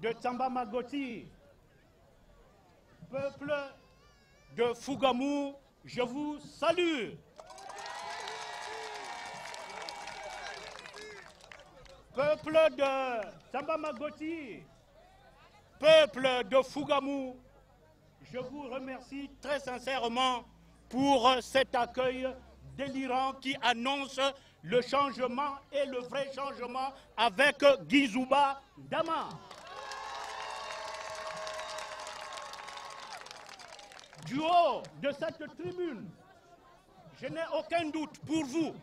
de Tsamba Magoti, peuple de Fougamou, je vous salue. Peuple de Tsamba Magoti, peuple de Fougamou, je vous remercie très sincèrement pour cet accueil délirant qui annonce le changement et le vrai changement avec Guizouba Dama. Du haut de cette tribune, je n'ai aucun doute pour vous,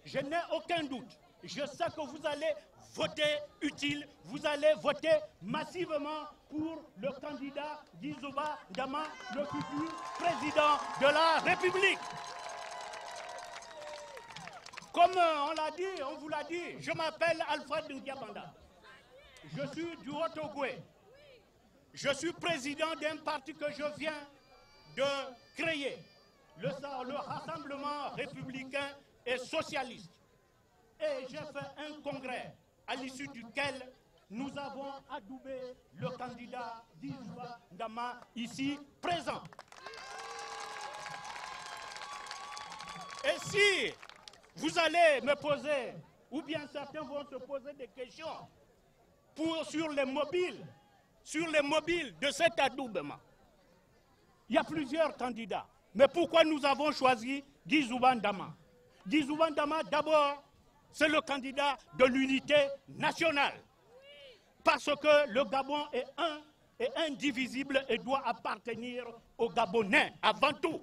je n'ai aucun doute. Je sais que vous allez voter utile, vous allez voter massivement pour le candidat Guizouba Dama, le futur président de la République. Comme on l'a dit, on vous l'a dit, je m'appelle Alfred Ndiabanda. Je suis du Haut-Ogoué. Je suis président d'un parti que je viens de créer, le Rassemblement républicain et socialiste. Et j'ai fait un congrès à l'issue duquel nous avons adoubé le candidat Guizouba Dama ici présent. Et si vous allez me poser, ou bien certains vont se poser des questions sur les mobiles de cet adoubement, il y a plusieurs candidats. Mais pourquoi nous avons choisi Guizouba Dama? Guizouba Dama, d'abord, c'est le candidat de l'unité nationale. Parce que le Gabon est un et indivisible et doit appartenir aux Gabonais avant tout.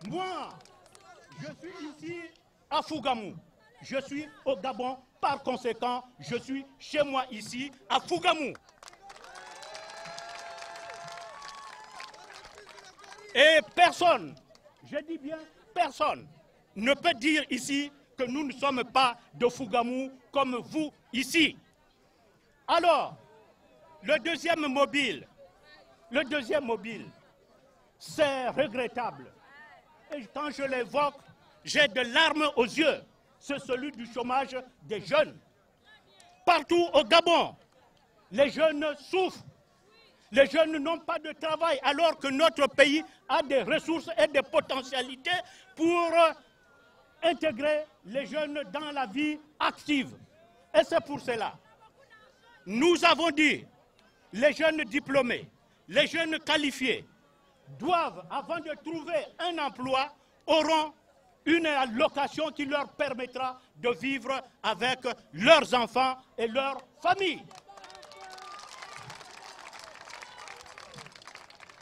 Moi, je suis ici à Fougamou. Je suis au Gabon, par conséquent, je suis chez moi ici à Fougamou. Et personne, je dis bien personne, ne peut dire ici que nous ne sommes pas de Fougamou comme vous ici. Alors, le deuxième mobile, c'est regrettable. Et quand je l'évoque, j'ai de larmes aux yeux. C'est celui du chômage des jeunes. Partout au Gabon, les jeunes souffrent. Les jeunes n'ont pas de travail alors que notre pays a des ressources et des potentialités pour intégrer les jeunes dans la vie active. Et c'est pour cela. Nous avons dit, les jeunes diplômés, les jeunes qualifiés doivent, avant de trouver un emploi, auront une allocation qui leur permettra de vivre avec leurs enfants et leurs familles.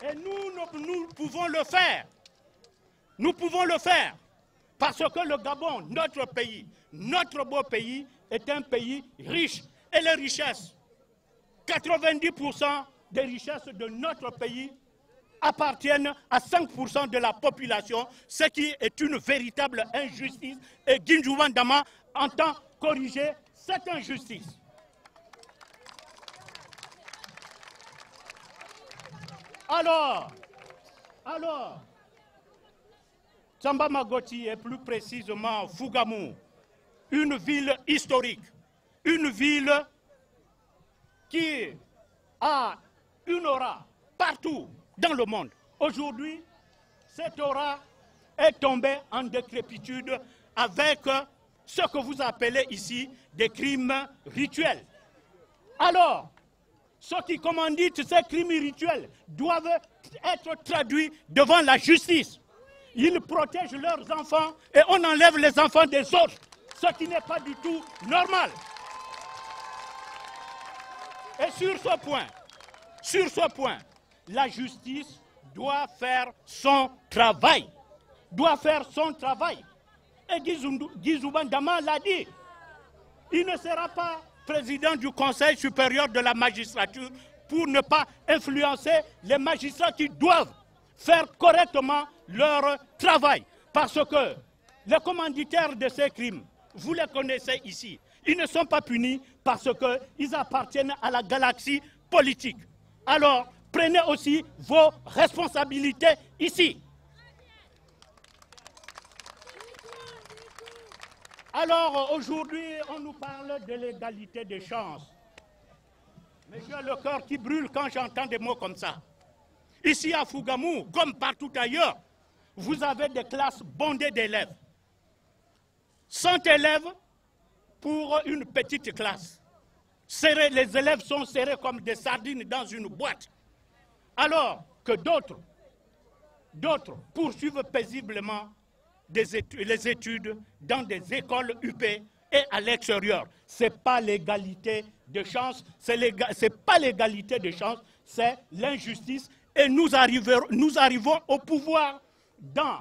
Et nous pouvons le faire. Nous pouvons le faire. Parce que le Gabon, notre pays, notre beau pays, est un pays riche. Et les richesses, 90% des richesses de notre pays appartiennent à 5% de la population, ce qui est une véritable injustice. Et Guizouba Dama entend corriger cette injustice. Alors, Tsamba Magoti et plus précisément Fougamou, une ville historique, une ville qui a une aura partout dans le monde. Aujourd'hui, cette aura est tombée en décrépitude avec ce que vous appelez ici des crimes rituels. Alors, ceux qui commanditent ces crimes rituels doivent être traduits devant la justice. Ils protègent leurs enfants et on enlève les enfants des autres, ce qui n'est pas du tout normal. Et sur ce point, la justice doit faire son travail. Et Guizouba Dama l'a dit. Il ne sera pas président du Conseil supérieur de la magistrature pour ne pas influencer les magistrats qui doivent faire correctement leur travail. Parce que les commanditaires de ces crimes, vous les connaissez ici, ils ne sont pas punis parce qu'ils appartiennent à la galaxie politique. Alors, prenez aussi vos responsabilités ici. Alors aujourd'hui, on nous parle de l'égalité des chances. Mais j'ai le cœur qui brûle quand j'entends des mots comme ça. Ici à Fougamou, comme partout ailleurs, vous avez des classes bondées d'élèves. 100 élèves pour une petite classe. Les élèves sont serrés comme des sardines dans une boîte. Alors que d'autres poursuivent paisiblement les études dans des écoles UP et à l'extérieur. Ce n'est pas l'égalité de chance, c'est pas l'égalité de chance, c'est l'injustice. Et nous arrivons au pouvoir dans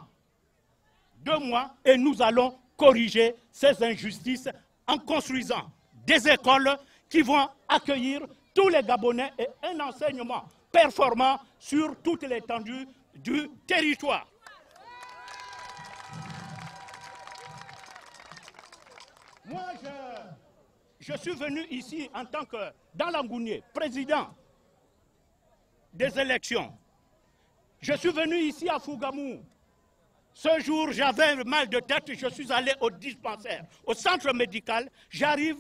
2 mois et nous allons corriger ces injustices en construisant des écoles qui vont accueillir tous les Gabonais et un enseignement performant sur toute l'étendue du territoire. Moi, je suis venu ici en tant que, dans l'Angounié, président des élections. Je suis venu ici à Fougamou. Ce jour, j'avais mal de tête, je suis allé au dispensaire, au centre médical. J'arrive,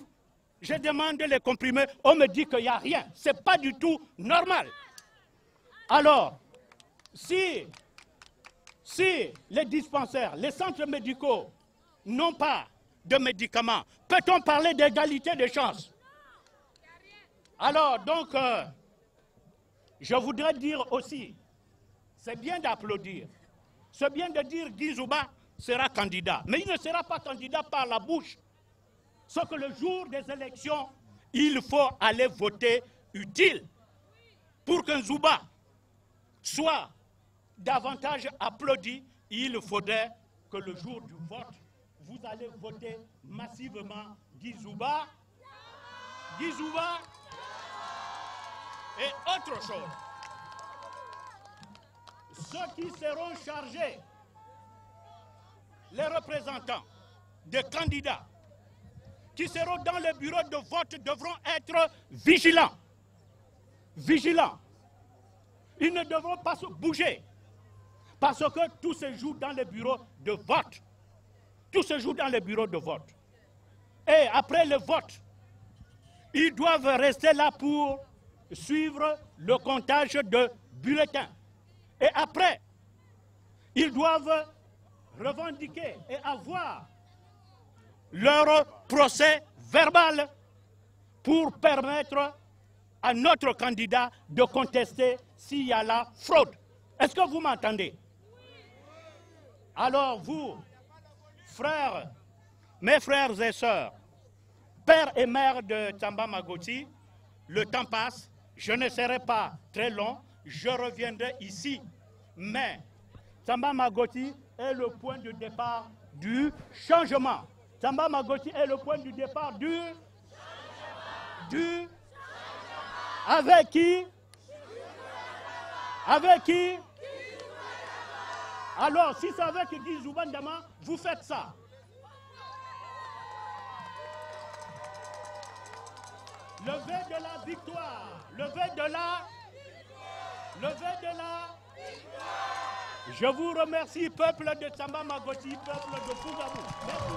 je demande les comprimés, on me dit qu'il n'y a rien. Ce n'est pas du tout normal. Alors, si les dispensaires, les centres médicaux n'ont pas de médicaments, peut-on parler d'égalité des chances? Alors, donc, je voudrais dire aussi, c'est bien d'applaudir, c'est bien de dire Guy Zouba sera candidat, mais il ne sera pas candidat par la bouche. C'est que le jour des élections, il faut aller voter utile. Pour qu'un Zouba soit davantage applaudi, il faudrait que le jour du vote, vous allez voter massivement Guy Zouba et autre chose. Ceux qui seront chargés, les représentants des candidats qui seront dans les bureaux de vote devront être vigilants. Vigilants. Ils ne devront pas se bouger parce que tout se joue dans les bureaux de vote. Tout se joue dans les bureaux de vote. Et après le vote, ils doivent rester là pour suivre le comptage de bulletins. Et après, ils doivent revendiquer et avoir leur procès verbal pour permettre à notre candidat de contester s'il y a la fraude. Est-ce que vous m'entendez? Alors vous, frères, mes frères et sœurs, père et mère de Tamba Magoti, le temps passe, je ne serai pas très long, je reviendrai ici, mais Tamba Magoti est le point de départ du changement. Tamba Magoti est le point du départ du changement. Avec qui? Avec qui? Alors, si c'est avec Guy Zouba Ndama, vous faites ça. Levez de la victoire. Levez de la victoire. Je vous remercie, peuple de Tamba Magoti, peuple de Fougamou. Merci.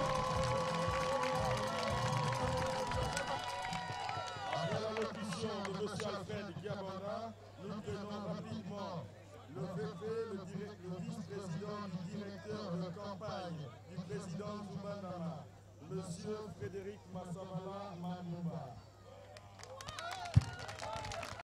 Après l'allocution de M. Alfred Diabanda, nous prenons rapidement le VP, le vice-président du directeur de campagne du président Zouba Ndama, M. Frédéric Massabala Mano.